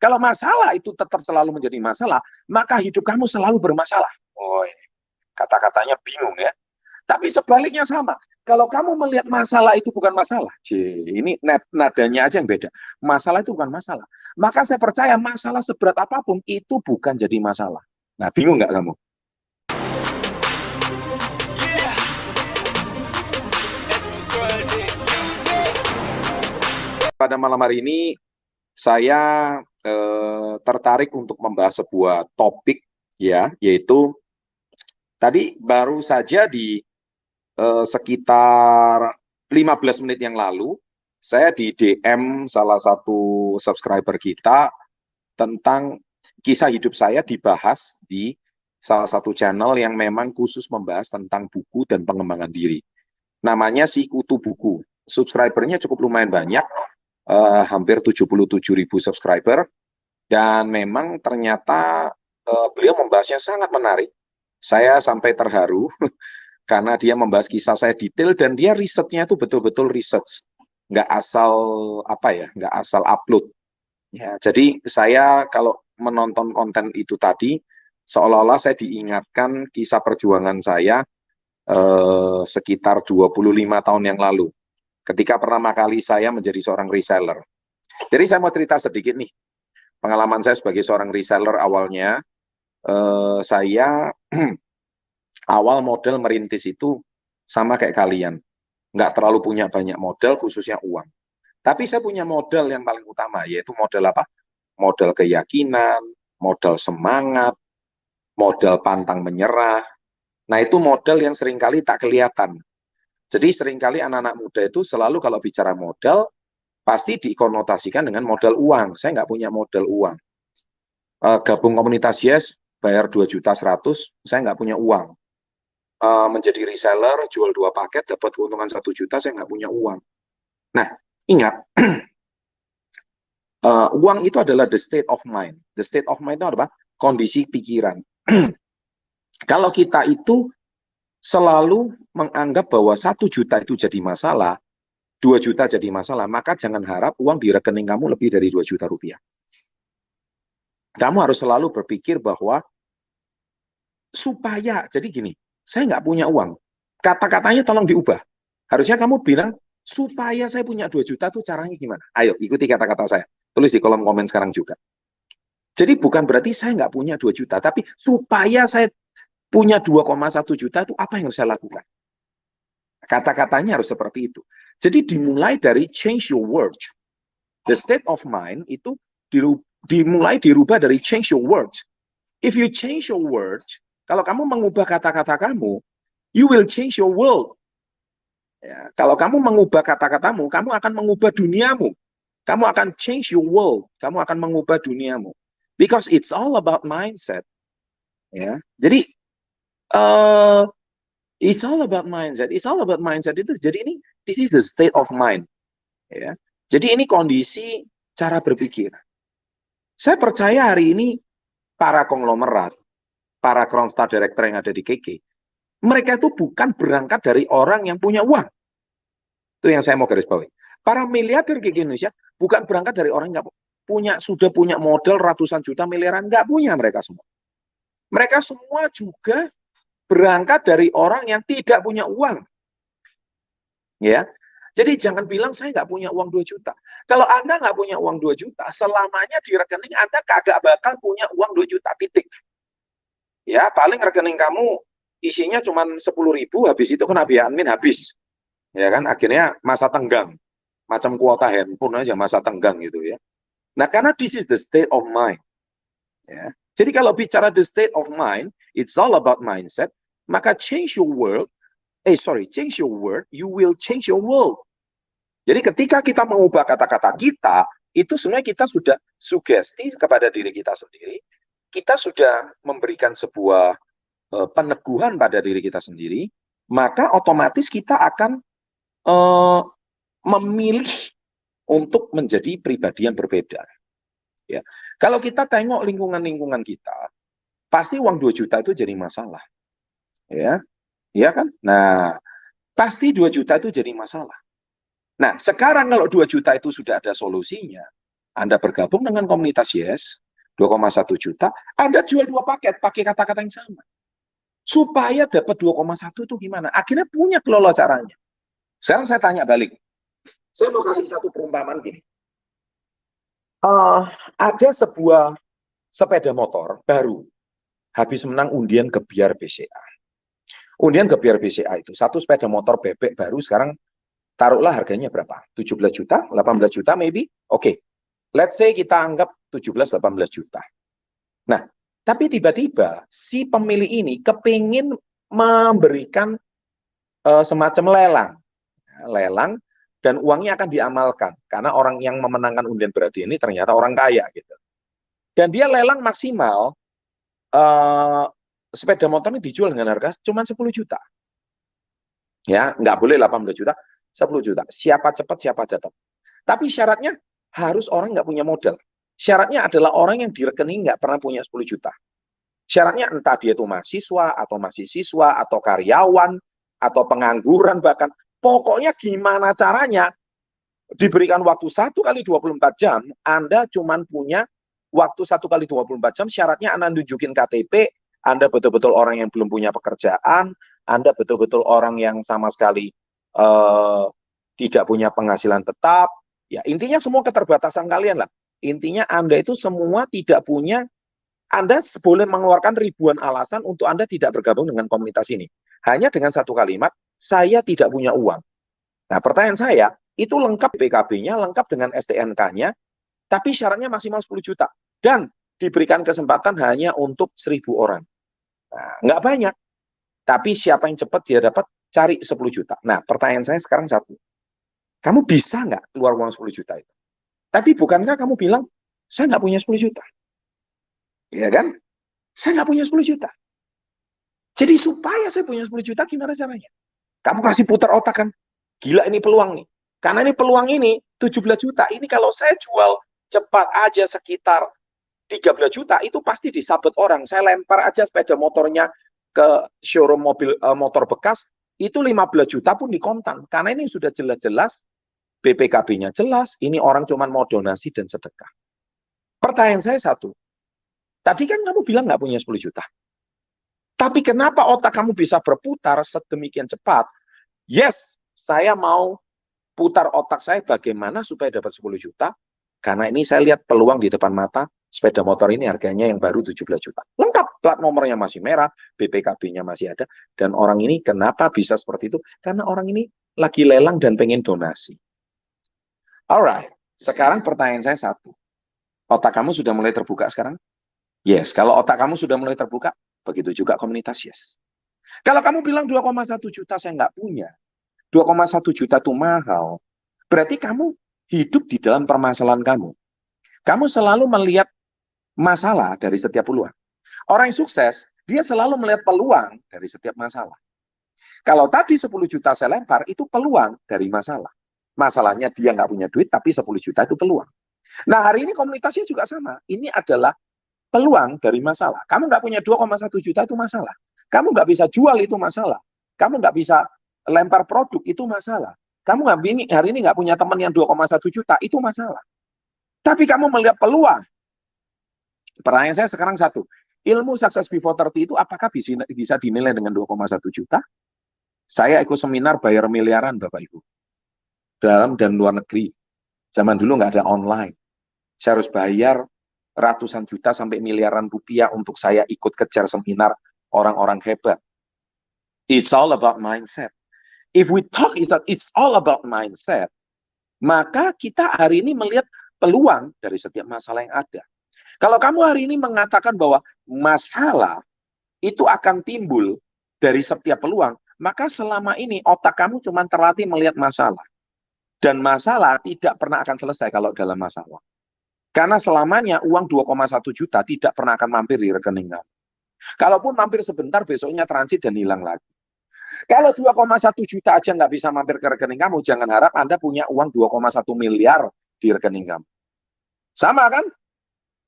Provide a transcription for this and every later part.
Kalau masalah itu tetap selalu menjadi masalah, maka hidup kamu selalu bermasalah. Oh, kata-katanya bingung ya. Tapi sebaliknya sama. Kalau kamu melihat masalah itu bukan masalah, ini nadanya aja yang beda. Masalah itu bukan masalah. Maka saya percaya masalah seberat apapun itu bukan jadi masalah. Nah, bingung nggak kamu? Pada malam hari ini saya tertarik untuk membahas sebuah topik ya, yaitu tadi baru saja di sekitar 15 menit yang lalu saya di DM salah satu subscriber kita tentang kisah hidup saya dibahas di salah satu channel yang memang khusus membahas tentang buku dan pengembangan diri. Namanya Sikutu Buku. Subscribernya cukup lumayan banyak, hampir 77.000 subscriber, dan memang ternyata beliau membahasnya sangat menarik. Saya sampai terharu karena dia membahas kisah saya detail dan dia risetnya itu betul-betul research, nggak asal nggak asal upload. Ya, jadi saya kalau menonton konten itu tadi, seolah-olah saya diingatkan kisah perjuangan saya sekitar 25 tahun yang lalu, ketika pertama kali saya menjadi seorang reseller. Jadi saya mau cerita sedikit nih, pengalaman saya sebagai seorang reseller awalnya. Saya awal model merintis itu sama kayak kalian, nggak terlalu punya banyak modal, khususnya uang. Tapi saya punya modal yang paling utama, yaitu modal apa? Modal keyakinan, modal semangat, modal pantang menyerah. Nah, itu modal yang seringkali tak kelihatan. Jadi seringkali anak-anak muda itu selalu kalau bicara modal, pasti dikonotasikan dengan modal uang. Saya nggak punya modal uang. Gabung komunitas Yes, bayar 2.100.000, saya nggak punya uang. Menjadi reseller, jual 2 paket, dapat keuntungan 1 juta, saya nggak punya uang. Nah, ingat, uang itu adalah the state of mind. The state of mind itu apa? Kondisi pikiran. Kalau kita itu selalu menganggap bahwa 1 juta itu jadi masalah, 2 juta jadi masalah, maka jangan harap uang di rekening kamu lebih dari 2 juta rupiah. Kamu harus selalu berpikir bahwa supaya, jadi gini, saya nggak punya uang. Kata-katanya tolong diubah. Harusnya kamu bilang, supaya saya punya 2 juta tuh caranya gimana? Ayo, ikuti kata-kata saya. Tulis di kolom komen sekarang juga. Jadi bukan berarti saya nggak punya 2 juta, tapi supaya saya punya 2,1 juta itu apa yang harus saya lakukan? Kata-katanya harus seperti itu. Jadi dimulai dari change your words. The state of mind itu dirubah dari change your words. If you change your words, kalau kamu mengubah kata-kata kamu, you will change your world. Ya, kalau kamu mengubah kata-katamu, kamu akan mengubah duniamu. Kamu akan change your world. Kamu akan mengubah duniamu. Because it's all about mindset. Ya, jadi it's all about mindset. It's all about mindset itu. Jadi ini, this is the state of mind. Ya, jadi ini kondisi cara berpikir. Saya percaya hari ini para konglomerat, para Kronstar Director yang ada di KK, mereka itu bukan berangkat dari orang yang punya uang. Itu yang saya mau garis bawahi. Para miliarder KK Indonesia bukan berangkat dari orang yang sudah punya modal ratusan juta miliaran, nggak punya mereka semua. Mereka semua juga berangkat dari orang yang tidak punya uang. Ya. Jadi jangan bilang saya nggak punya uang 2 juta. Kalau Anda nggak punya uang 2 juta, selamanya di rekening Anda kagak bakal punya uang 2 juta, titik. Ya, paling rekening kamu isinya cuma 10.000, habis itu kena biaya admin habis. Ya kan, akhirnya masa tenggang. Macam kuota handphone aja masa tenggang gitu ya. Nah, karena this is the state of mind. Ya. Jadi kalau bicara the state of mind, it's all about mindset, maka change your word, you will change your world. Jadi ketika kita mengubah kata-kata kita, itu sebenarnya kita sudah sugesti kepada diri kita sendiri, kita sudah memberikan sebuah peneguhan pada diri kita sendiri, maka otomatis kita akan memilih untuk menjadi pribadi yang berbeda. Ya. Kalau kita tengok lingkungan-lingkungan kita, pasti uang 2 juta itu jadi masalah. Ya, ya kan? Nah, pasti 2 juta itu jadi masalah. Nah, sekarang kalau 2 juta itu sudah ada solusinya, Anda bergabung dengan komunitas Yes, 2,1 juta, Anda jual 2 paket, pakai kata-kata yang sama. Supaya dapat 2,1 itu gimana? Akhirnya punya kelola caranya. Sekarang saya tanya balik. Saya mau kasih satu perumpamaan gini. Ada sebuah sepeda motor baru, habis menang undian Gebiar BCA. Undian Gebiar BCA itu, satu sepeda motor bebek baru sekarang taruhlah harganya berapa? 17 juta, 18 juta maybe? Oke, let's say kita anggap 17-18 juta. Nah, tapi tiba-tiba si pemilik ini kepingin memberikan semacam lelang, dan uangnya akan diamalkan. Karena orang yang memenangkan undian berhadiah ini ternyata orang kaya gitu. Dan dia lelang maksimal, sepeda motor ini dijual dengan harga cuma 10 juta. Ya, nggak boleh 18 juta, 10 juta. Siapa cepat, siapa datang. Tapi syaratnya harus orang nggak punya modal. Syaratnya adalah orang yang di rekening nggak pernah punya 10 juta. Syaratnya entah dia itu mahasiswa, atau karyawan, atau pengangguran bahkan. Pokoknya gimana caranya, diberikan waktu 1 kali 24 jam, Anda cuma punya waktu 1 kali 24 jam, syaratnya Anda nunjukin KTP, Anda betul-betul orang yang belum punya pekerjaan, Anda betul-betul orang yang sama sekali tidak punya penghasilan tetap, ya intinya semua keterbatasan kalian lah. Intinya Anda itu semua tidak punya, Anda boleh mengeluarkan ribuan alasan untuk Anda tidak bergabung dengan komunitas ini. Hanya dengan satu kalimat, saya tidak punya uang. Nah, pertanyaan saya, itu lengkap BKB-nya, lengkap dengan STNK-nya, tapi syaratnya maksimal 10 juta. Dan diberikan kesempatan hanya untuk 1.000 orang. Nah, nggak banyak. Tapi siapa yang cepat dia dapat, cari 10 juta. Nah, pertanyaan saya sekarang satu. Kamu bisa nggak keluar uang 10 juta itu? Tapi bukankah kamu bilang, saya nggak punya 10 juta? Iya kan? Saya nggak punya 10 juta. Jadi supaya saya punya 10 juta, gimana caranya? Kamu kasih putar otak kan? Gila ini peluang nih. Karena ini peluang ini 17 juta. Ini kalau saya jual cepat aja sekitar 13 juta, itu pasti disabet orang. Saya lempar aja sepeda motornya ke showroom motor bekas, itu 15 juta pun dikontan. Karena ini sudah jelas-jelas BPKB-nya jelas, ini orang cuma mau donasi dan sedekah. Pertanyaan saya satu, tadi kan kamu bilang nggak punya 10 juta. Tapi kenapa otak kamu bisa berputar sedemikian cepat? Yes, saya mau putar otak saya bagaimana supaya dapat 10 juta. Karena ini saya lihat peluang di depan mata, sepeda motor ini harganya yang baru 17 juta. Lengkap, plat nomornya masih merah, BPKB-nya masih ada. Dan orang ini kenapa bisa seperti itu? Karena orang ini lagi lelang dan pengen donasi. Alright, sekarang pertanyaan saya satu. Otak kamu sudah mulai terbuka sekarang? Yes, kalau otak kamu sudah mulai terbuka, begitu juga komunitas yes. Kalau kamu bilang 2,1 juta saya nggak punya, 2,1 juta itu mahal, berarti kamu hidup di dalam permasalahan kamu. Kamu selalu melihat masalah dari setiap peluang. Orang yang sukses, dia selalu melihat peluang dari setiap masalah. Kalau tadi 10 juta saya lempar, itu peluang dari masalah. Masalahnya dia nggak punya duit, tapi 10 juta itu peluang. Nah, hari ini komunitasnya juga sama. Ini adalah peluang dari masalah. Kamu nggak punya 2,1 juta itu masalah. Kamu nggak bisa jual itu masalah. Kamu nggak bisa lempar produk itu masalah. Kamu hari ini nggak punya teman yang 2,1 juta itu masalah. Tapi kamu melihat peluang. Pertanyaan saya sekarang satu. Ilmu Success Before 30 itu apakah bisa dinilai dengan 2,1 juta? Saya ikut seminar bayar miliaran Bapak Ibu. Dalam dan luar negeri. Zaman dulu nggak ada online. Saya harus bayar ratusan juta sampai miliaran rupiah untuk saya ikut kejar seminar orang-orang hebat. It's all about mindset. If we talk it's all about mindset, maka kita hari ini melihat peluang dari setiap masalah yang ada. Kalau kamu hari ini mengatakan bahwa masalah itu akan timbul dari setiap peluang, maka selama ini otak kamu cuma terlatih melihat masalah. Dan masalah tidak pernah akan selesai kalau dalam masalah. Karena selamanya uang 2,1 juta tidak pernah akan mampir di rekening kamu. Kalaupun mampir sebentar, besoknya transit dan hilang lagi. Kalau 2,1 juta aja nggak bisa mampir ke rekening kamu, jangan harap Anda punya uang 2,1 miliar di rekening kamu. Sama kan?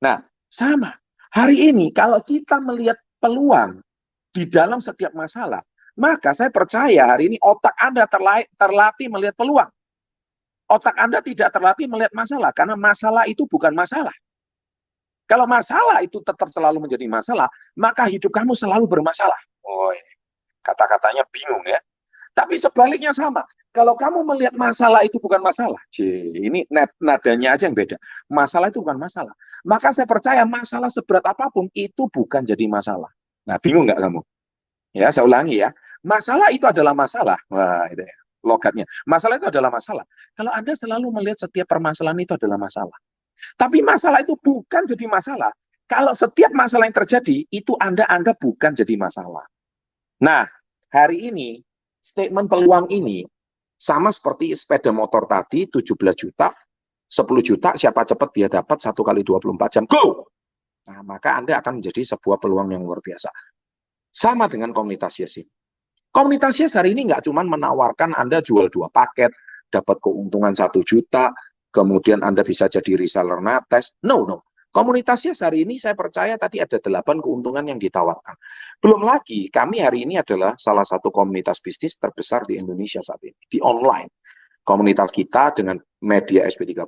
Nah, sama. Hari ini kalau kita melihat peluang di dalam setiap masalah, maka saya percaya hari ini otak Anda terlatih melihat peluang. Otak Anda tidak terlatih melihat masalah, karena masalah itu bukan masalah. Kalau masalah itu tetap selalu menjadi masalah, maka hidup kamu selalu bermasalah. Oh, kata-katanya bingung ya. Tapi sebaliknya sama. Kalau kamu melihat masalah itu bukan masalah, ini nadanya aja yang beda. Masalah itu bukan masalah. Maka saya percaya masalah seberat apapun itu bukan jadi masalah. Nah, bingung nggak kamu? Ya, saya ulangi ya. Masalah itu adalah masalah. Wah, itu ya. Logatnya. Masalah itu adalah masalah. Kalau Anda selalu melihat setiap permasalahan itu adalah masalah. Tapi masalah itu bukan jadi masalah. Kalau setiap masalah yang terjadi, itu Anda anggap bukan jadi masalah. Nah, hari ini, statement peluang ini, sama seperti sepeda motor tadi, 17 juta, 10 juta, siapa cepat dia dapat 1 kali 24 jam, go! Nah, maka Anda akan menjadi sebuah peluang yang luar biasa. Sama dengan komunitas Yes ini. Komunitas Yes hari ini nggak cuma menawarkan Anda jual 2 paket, dapat keuntungan 1 juta, kemudian Anda bisa jadi reseller Nates. No, no. Komunitas Yes hari ini saya percaya tadi ada 8 keuntungan yang ditawarkan. Belum lagi, kami hari ini adalah salah satu komunitas bisnis terbesar di Indonesia saat ini, di online. Komunitas kita dengan media SP30,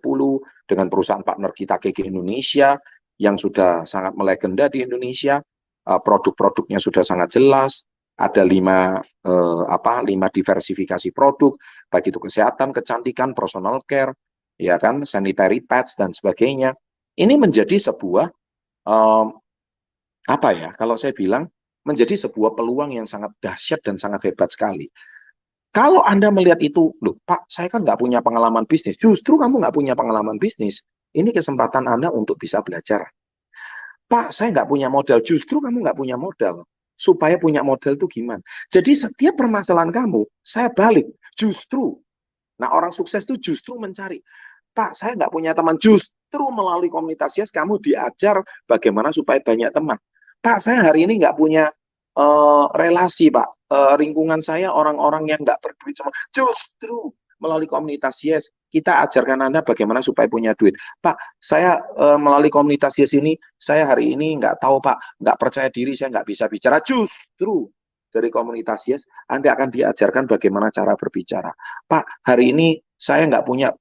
dengan perusahaan partner kita KG Indonesia, yang sudah sangat melegenda di Indonesia, produk-produknya sudah sangat jelas, ada 5 diversifikasi produk, baik itu kesehatan, kecantikan, personal care, ya kan, sanitary pads dan sebagainya. Ini menjadi sebuah kalau saya bilang menjadi sebuah peluang yang sangat dahsyat dan sangat hebat sekali. Kalau Anda melihat itu, loh Pak, saya kan nggak punya pengalaman bisnis. Justru kamu nggak punya pengalaman bisnis. Ini kesempatan Anda untuk bisa belajar. Pak, saya nggak punya modal. Justru kamu nggak punya modal. Supaya punya modal itu gimana? Jadi setiap permasalahan kamu, saya balik. Justru. Nah, orang sukses itu justru mencari. Pak, saya nggak punya teman. Justru melalui komunitas Yes, kamu diajar bagaimana supaya banyak teman. Pak, saya hari ini nggak punya relasi, Pak. Lingkungan saya orang-orang yang nggak berduit semua. Justru melalui komunitas Yes, kita ajarkan Anda bagaimana supaya punya duit. Pak, saya melalui komunitas Yes ini, saya hari ini nggak tahu, Pak, nggak percaya diri, saya nggak bisa bicara. Justru dari komunitas Yes, Anda akan diajarkan bagaimana cara berbicara. Pak, hari ini saya nggak punya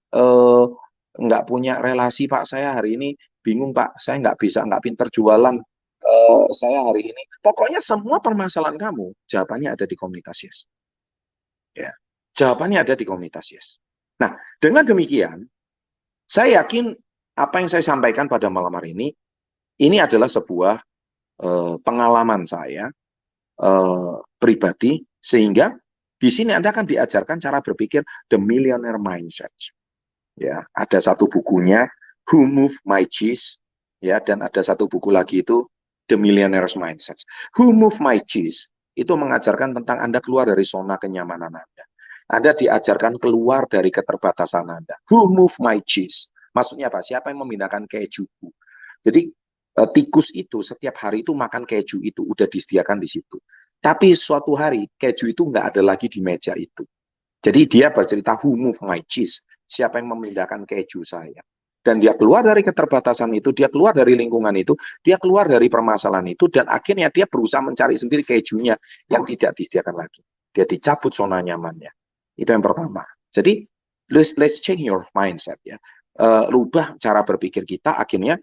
relasi, Pak. Saya hari ini bingung, Pak. Saya nggak pinter jualan. Saya hari ini, pokoknya semua permasalahan kamu, jawabannya ada di komunitas Yes. Ya, jawabannya ada di komunitas Yes. Nah, dengan demikian, saya yakin apa yang saya sampaikan pada malam hari ini adalah sebuah pengalaman saya pribadi, sehingga di sini Anda akan diajarkan cara berpikir The Millionaire Mindset. Ya, ada satu bukunya Who Moved My Cheese, ya, dan ada satu buku lagi itu The Millionaire's Mindset. Who Moved My Cheese itu mengajarkan tentang Anda keluar dari zona kenyamanan Anda. Anda diajarkan keluar dari keterbatasan Anda. Who moved my cheese? Maksudnya apa? Siapa yang memindahkan kejuku? Jadi tikus itu setiap hari itu makan keju itu udah disediakan di situ. Tapi suatu hari keju itu nggak ada lagi di meja itu. Jadi dia bercerita who moved my cheese? Siapa yang memindahkan keju saya? Dan dia keluar dari keterbatasan itu, dia keluar dari lingkungan itu, dia keluar dari permasalahan itu, dan akhirnya dia berusaha mencari sendiri kejunya yang tidak disediakan lagi. Dia dicabut zona nyamannya. Itu yang pertama. Jadi let's change your mindset ya. Rubah cara berpikir kita, akhirnya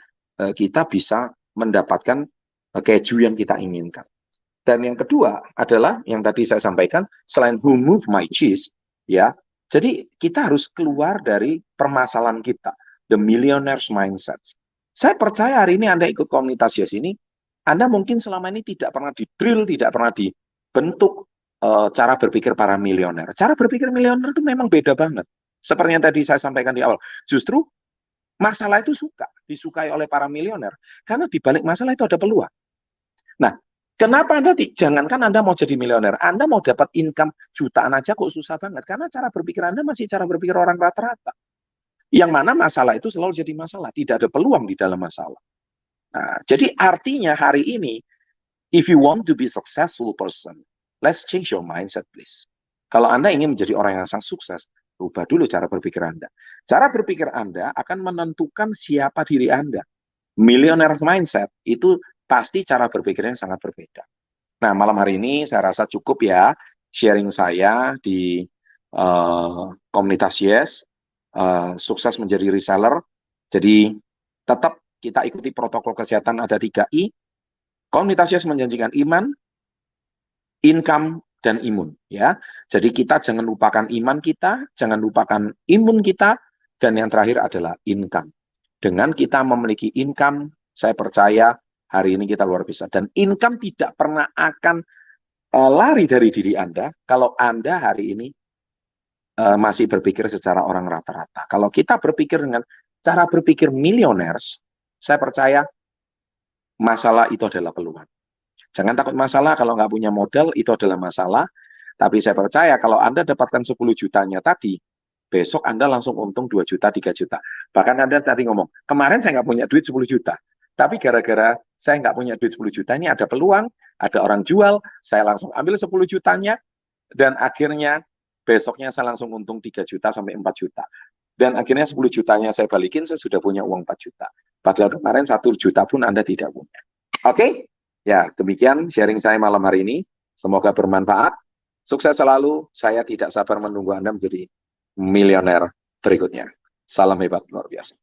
kita bisa mendapatkan keju yang kita inginkan. Dan yang kedua adalah yang tadi saya sampaikan, selain who moved my cheese, ya. Jadi kita harus keluar dari permasalahan kita, the millionaire's mindset. Saya percaya hari ini Anda ikut komunitas Yes ini, Anda mungkin selama ini tidak pernah di-drill, tidak pernah dibentuk cara berpikir para milioner. Cara berpikir milioner itu memang beda banget. Seperti yang tadi saya sampaikan di awal. Justru masalah itu disukai oleh para milioner, karena di balik masalah itu ada peluang. Nah, kenapa jangankan Anda mau jadi milioner, Anda mau dapat income jutaan aja kok susah banget, karena cara berpikir Anda masih cara berpikir orang rata-rata. Yang mana masalah itu selalu jadi masalah, tidak ada peluang di dalam masalah. Nah, jadi artinya hari ini, if you want to be successful person, let's change your mindset, please. Kalau Anda ingin menjadi orang yang sangat sukses, rubah dulu cara berpikir Anda. Cara berpikir Anda akan menentukan siapa diri Anda. Millionaire mindset itu pasti cara berpikirnya sangat berbeda. Nah, malam hari ini saya rasa cukup ya sharing saya di komunitas Yes. sukses menjadi reseller. Jadi tetap kita ikuti protokol kesehatan, ada 3I. Komunitas Yes menjanjikan iman, income, dan imun. Ya, jadi kita jangan lupakan iman kita, jangan lupakan imun kita, dan yang terakhir adalah income. Dengan kita memiliki income, saya percaya hari ini kita luar biasa. Dan income tidak pernah akan lari dari diri Anda kalau Anda hari ini masih berpikir secara orang rata-rata. Kalau kita berpikir dengan cara berpikir millionaires, saya percaya masalah itu adalah peluang. Jangan takut masalah, kalau nggak punya modal, itu adalah masalah. Tapi saya percaya kalau Anda dapatkan 10 jutanya tadi, besok Anda langsung untung 2 juta, 3 juta. Bahkan Anda tadi ngomong, kemarin saya nggak punya duit 10 juta. Tapi gara-gara saya nggak punya duit 10 juta, ini ada peluang, ada orang jual, saya langsung ambil 10 jutanya, dan akhirnya besoknya saya langsung untung 3 juta sampai 4 juta. Dan akhirnya 10 jutanya saya balikin, saya sudah punya uang 4 juta. Padahal kemarin 1 juta pun Anda tidak punya. Oke? Ya, demikian sharing saya malam hari ini. Semoga bermanfaat. Sukses selalu. Saya tidak sabar menunggu Anda menjadi milioner berikutnya. Salam hebat luar biasa.